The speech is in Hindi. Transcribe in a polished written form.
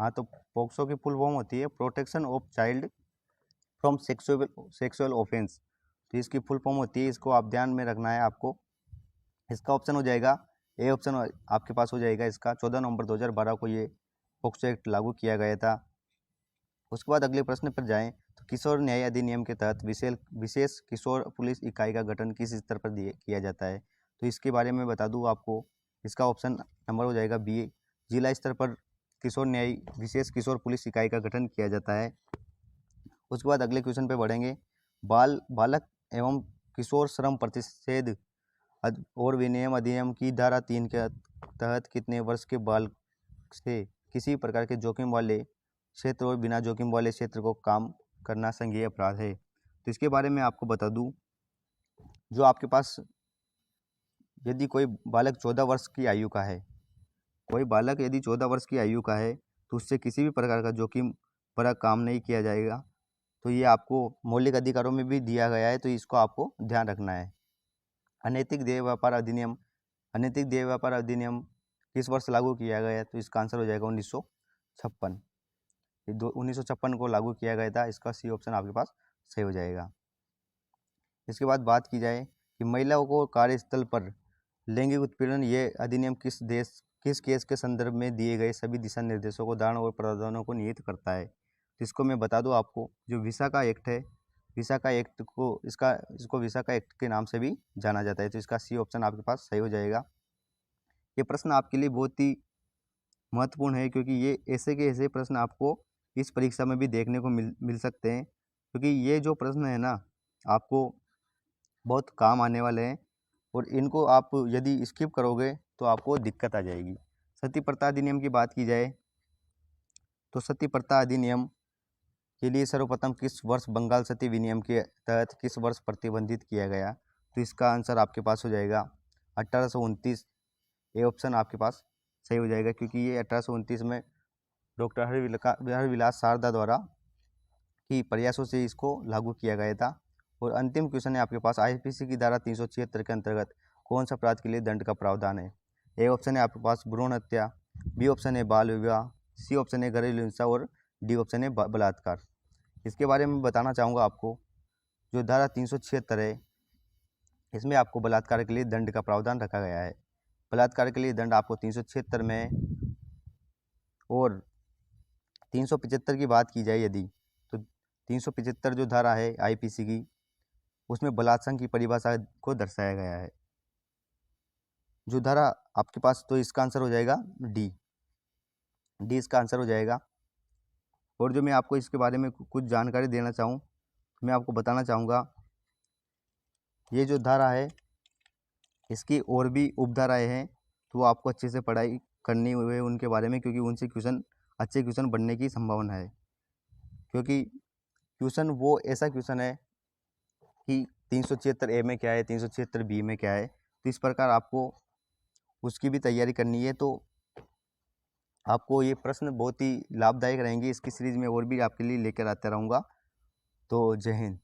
हाँ, तो पोक्सो की फुल फॉर्म होती है protection of child from sexual offence. तो इसकी फुल फॉर्म होती है, इसको आप ध्यान में रखना है आपको। इसका ऑप्शन हो जाएगा ए ऑप्शन आपके पास हो जाएगा इसका। 14 नवंबर 2012 को ये पोक्सो एक्ट लागू किया गया था। उसके बाद अगले प्रश्न पर जाएं तो किशोर न्याय अधिनियम के तहत विशेष किशोर पुलिस इकाई का गठन किस स्तर पर किया जाता है। तो इसके बारे में बता दूं आपको, इसका ऑप्शन नंबर हो जाएगा बी। जिला स्तर पर किशोर न्याय विशेष किशोर पुलिस इकाई का गठन किया जाता है। उसके बाद अगले क्वेश्चन पे बढ़ेंगे। बालक एवं किशोर श्रम प्रतिषेध और विनियम अधिनियम की धारा 3 के तहत कितने वर्ष के बालक से किसी प्रकार के जोखिम वाले क्षेत्र और बिना जोखिम वाले क्षेत्र को काम करना संज्ञेय अपराध है। तो इसके बारे में आपको बता दूं, जो आपके पास यदि कोई बालक 14 वर्ष की आयु का है, कोई बालक यदि 14 वर्ष की आयु का है तो उससे किसी भी प्रकार का जोखिम भरा काम नहीं किया जाएगा। तो ये आपको मौलिक अधिकारों में भी दिया गया है, तो इसको आपको ध्यान रखना है। अनैतिक देह व्यापार अधिनियम, अनैतिक देह व्यापार अधिनियम किस वर्ष लागू किया गया है। तो इसका आंसर हो जाएगा 1956। 1956 को लागू किया गया था। इसका सी ऑप्शन आपके पास सही हो जाएगा। इसके बाद बात की जाए कि महिलाओं को कार्यस्थल पर लैंगिक उत्पीड़न, ये अधिनियम किस केस के संदर्भ में दिए गए सभी दिशा निर्देशों को, धारणा और प्रावधानों को निहित करता है। तो इसको मैं बता दूं आपको, जो विशाखा एक्ट है, विशाखा एक्ट को इसको विशाखा एक्ट के नाम से भी जाना जाता है। तो इसका सी ऑप्शन आपके पास सही हो जाएगा। ये प्रश्न आपके लिए बहुत ही महत्वपूर्ण है, क्योंकि ये ऐसे के ऐसे प्रश्न आपको इस परीक्षा में भी देखने को मिल सकते हैं, क्योंकि ये जो प्रश्न है ना, आपको बहुत काम आने वाले हैं, और इनको आप यदि स्किप करोगे तो आपको दिक्कत आ जाएगी। सती प्रथा अधिनियम की बात की जाए तो सती प्रथा अधिनियम के लिए सर्वप्रथम किस वर्ष बंगाल सती विनियम के तहत किस वर्ष प्रतिबंधित किया गया। तो इसका आंसर आपके पास हो जाएगा 1829। ये ऑप्शन आपके पास सही हो जाएगा, क्योंकि ये 1829 में डॉक्टर हरविलास शारदा द्वारा की प्रयासों से इसको लागू किया गया था। और अंतिम क्वेश्चन है आपके पास, आईपीसी की धारा 376 के अंतर्गत कौन सा अपराध के लिए दंड का प्रावधान है। ए ऑप्शन है आपके पास भ्रूण हत्या, बी ऑप्शन है बाल विवाह, सी ऑप्शन है घरेलू हिंसा और डी ऑप्शन है बलात्कार। इसके बारे में बताना चाहूँगा आपको, जो धारा 376 है, इसमें आपको बलात्कार के लिए दंड का प्रावधान रखा गया है। बलात्कार के लिए दंड आपको 376 में, और 375 की बात की जाए यदि, तो 375 जो धारा है आईपीसी की, उसमें बलात्संग की परिभाषा को दर्शाया गया है। जो धारा आपके पास, तो इसका आंसर हो जाएगा डी। डी इसका आंसर हो जाएगा। और जो मैं आपको इसके बारे में कुछ जानकारी देना चाहूँ, मैं आपको बताना चाहूँगा, ये जो धारा है इसकी और भी उपधाराएँ हैं, तो आपको अच्छे से पढ़ाई करनी हुई है उनके बारे में, क्योंकि उनसे अच्छे क्वेश्चन बनने की संभावना है। क्योंकि क्वेश्चन वो ऐसा क्वेश्चन है कि 376 ए में क्या है, 376 बी में क्या है, तो इस प्रकार आपको उसकी भी तैयारी करनी है। तो आपको ये प्रश्न बहुत ही लाभदायक रहेंगे। इसकी सीरीज में और भी आपके लिए लेकर आता रहूँगा। तो जय हिंद।